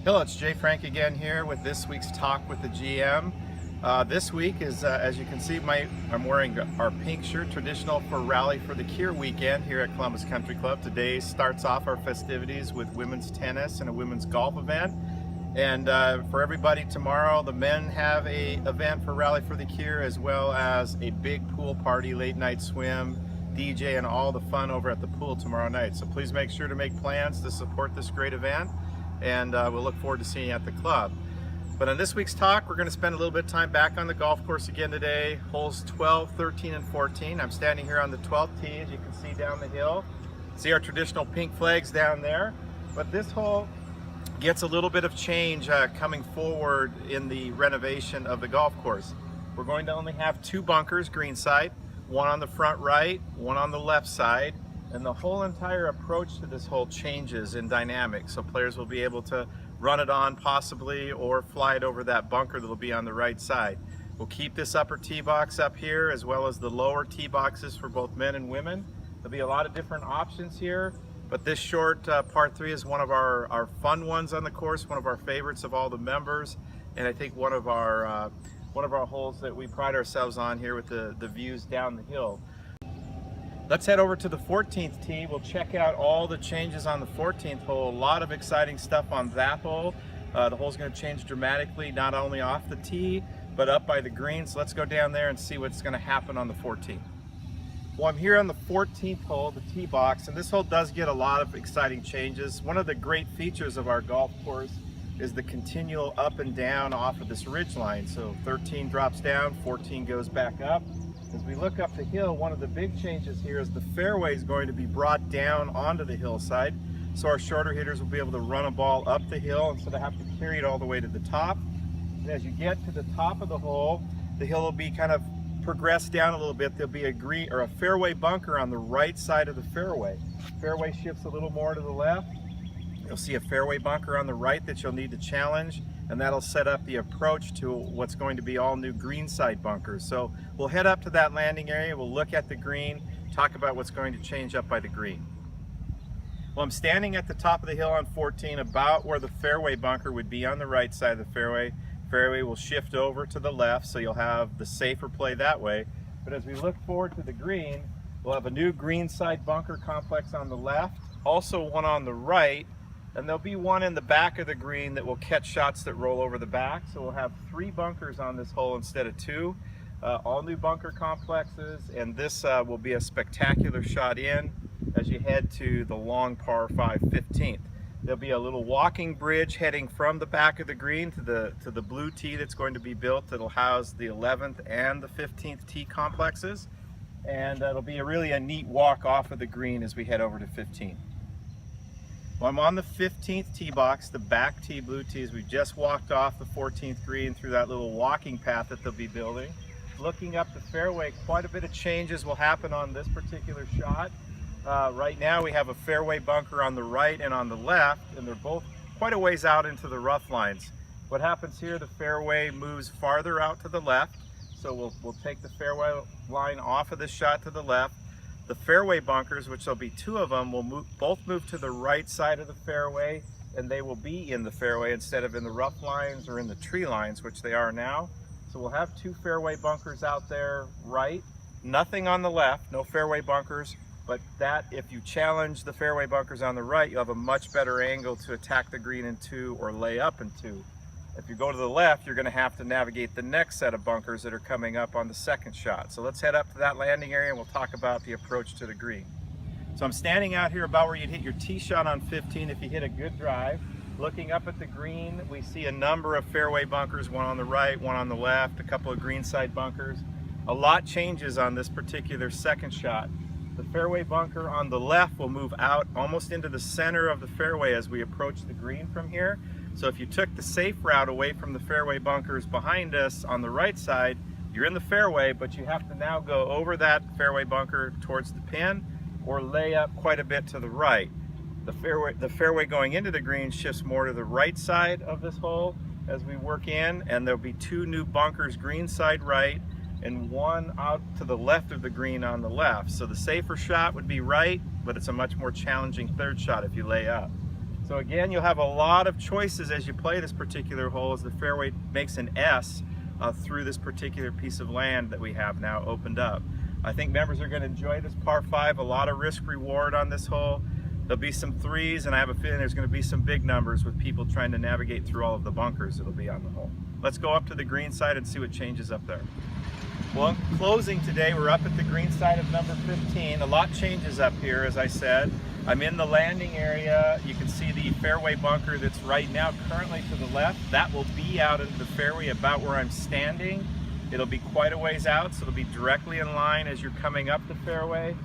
Hello, it's Jay Frank again here with this week's Talk with the GM. This week is, as you can see, I'm wearing our pink shirt, traditional for Rally for the Cure weekend here at Columbus Country Club. Today starts off our festivities with women's tennis and a women's golf event. And for everybody tomorrow, the men have a event for Rally for the Cure, as well as a big pool party, late night swim, DJ, and all the fun over at the pool tomorrow night. So please make sure to make plans to support this great event, and we'll look forward to seeing you at the club. But on this week's talk, we're going to spend a little bit of time back on the golf course again today, holes 12, 13, and 14. I'm standing here on the 12th tee, as you can see down the hill. See our traditional pink flags down there. But this hole gets a little bit of change coming forward in the renovation of the golf course. We're going to only have two bunkers greenside, one on the front right, one on the left side, and the whole entire approach to this hole changes in dynamics. So players will be able to run it on possibly or fly it over that bunker that'll be on the right side. We'll keep this upper tee box up here as well as the lower tee boxes for both men and women. There'll be a lot of different options here, but this short par 3 is one of our fun ones on the course, one of our favorites of all the members, and I think one of our holes that we pride ourselves on here with the views down the hill. Let's head over to the 14th tee. We'll check out all the changes on the 14th hole. A lot of exciting stuff on that hole. The hole's going to change dramatically, not only off the tee, but up by the green. So let's go down there and see what's going to happen on the 14th. Well, I'm here on the 14th hole, the tee box, and this hole does get a lot of exciting changes. One of the great features of our golf course is the continual up and down off of this ridge line. So 13 drops down, 14 goes back up. As we look up the hill, one of the big changes here is the fairway is going to be brought down onto the hillside, so our shorter hitters will be able to run a ball up the hill instead of having to carry it all the way to the top. And as you get to the top of the hole, the hill will be kind of progressed down a little bit. There'll be a fairway bunker on the right side of the fairway. Fairway shifts a little more to the left. You'll see a fairway bunker on the right that you'll need to challenge, and that'll set up the approach to what's going to be all new greenside bunkers. So we'll head up to that landing area, we'll look at the green, talk about what's going to change up by the green. Well, I'm standing at the top of the hill on 14, about where the fairway bunker would be on the right side of the fairway. Fairway will shift over to the left, so you'll have the safer play that way. But as we look forward to the green, we'll have a new greenside bunker complex on the left, also one on the right, and there'll be one in the back of the green that will catch shots that roll over the back. So we'll have 3 bunkers on this hole instead of 2. All new bunker complexes, and this will be a spectacular shot in as you head to the long par 5 15th. There'll be a little walking bridge heading from the back of the green to the blue tee that's going to be built that'll house the 11th and the 15th tee complexes. And it'll be really a neat walk off of the green as we head over to 15. Well, I'm on the 15th tee box, the back tee, blue tees. We just walked off the 14th green through that little walking path that they'll be building. Looking up the fairway, quite a bit of changes will happen on this particular shot. Right now we have a fairway bunker on the right and on the left, and they're both quite a ways out into the rough lines. What happens here, the fairway moves farther out to the left, so we'll take the fairway line off of this shot to the left. The fairway bunkers, which there'll be 2 of them, will both move to the right side of the fairway, and they will be in the fairway instead of in the rough lines or in the tree lines, which they are now. So we'll have 2 fairway bunkers out there right, nothing on the left, no fairway bunkers, but that if you challenge the fairway bunkers on the right, you'll have a much better angle to attack the green in 2 or lay up in 2. If you go to the left, you're going to have to navigate the next set of bunkers that are coming up on the second shot. So let's head up to that landing area and we'll talk about the approach to the green. So I'm standing out here about where you'd hit your tee shot on 15 if you hit a good drive. Looking up at the green, we see a number of fairway bunkers, one on the right, one on the left, a couple of greenside bunkers. A lot changes on this particular second shot. The fairway bunker on the left will move out almost into the center of the fairway as we approach the green from here. So if you took the safe route away from the fairway bunkers behind us on the right side, you're in the fairway, but you have to now go over that fairway bunker towards the pin or lay up quite a bit to the right. The fairway going into the green shifts more to the right side of this hole as we work in, and there'll be 2 new bunkers, green side right, and 1 out to the left of the green on the left. So the safer shot would be right, but it's a much more challenging third shot if you lay up. So again, you'll have a lot of choices as you play this particular hole, as the fairway makes an S through this particular piece of land that we have now opened up. I think members are going to enjoy this par 5, a lot of risk reward on this hole. There'll be some threes, and I have a feeling there's going to be some big numbers with people trying to navigate through all of the bunkers that'll be on the hole. Let's go up to the green side and see what changes up there. Well, in closing today, we're up at the green side of number 15. A lot changes up here, as I said. I'm in the landing area. You can see the fairway bunker that's right now currently to the left. That will be out into the fairway about where I'm standing. It'll be quite a ways out, so it'll be directly in line as you're coming up the fairway.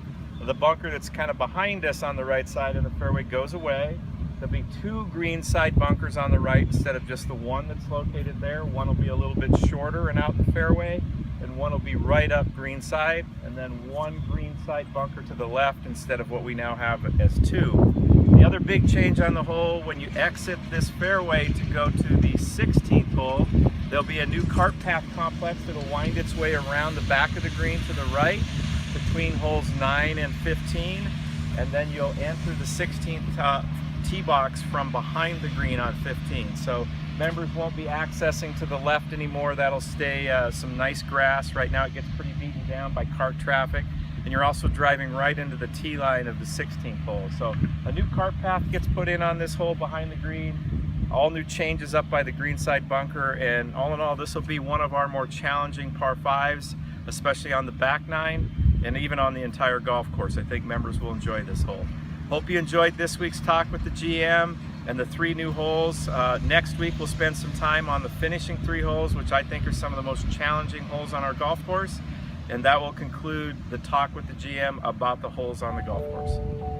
The bunker that's kind of behind us on the right side of the fairway goes away. There'll be 2 green side bunkers on the right instead of just the one that's located there. One will be a little bit shorter and out the fairway, and one will be right up green side, and then 1 green side bunker to the left instead of what we now have as 2. The other big change on the hole, when you exit this fairway to go to the 16th hole, there'll be a new cart path complex that'll wind its way around the back of the green to the right between holes 9 and 15, and then you'll enter the 16th tee box from behind the green on 15. So members won't be accessing to the left anymore. That'll stay some nice grass. Right now it gets pretty beaten down by cart traffic, and you're also driving right into the tee line of the 16th hole. So a new cart path gets put in on this hole behind the green. All new changes up by the green side bunker, and all in all, this will be one of our more challenging par 5s, especially on the back 9 and even on the entire golf course. I think members will enjoy this hole. Hope you enjoyed this week's talk with the GM and the 3 new holes. Next week we'll spend some time on the finishing 3 holes, which I think are some of the most challenging holes on our golf course, and that will conclude the talk with the GM about the holes on the golf course.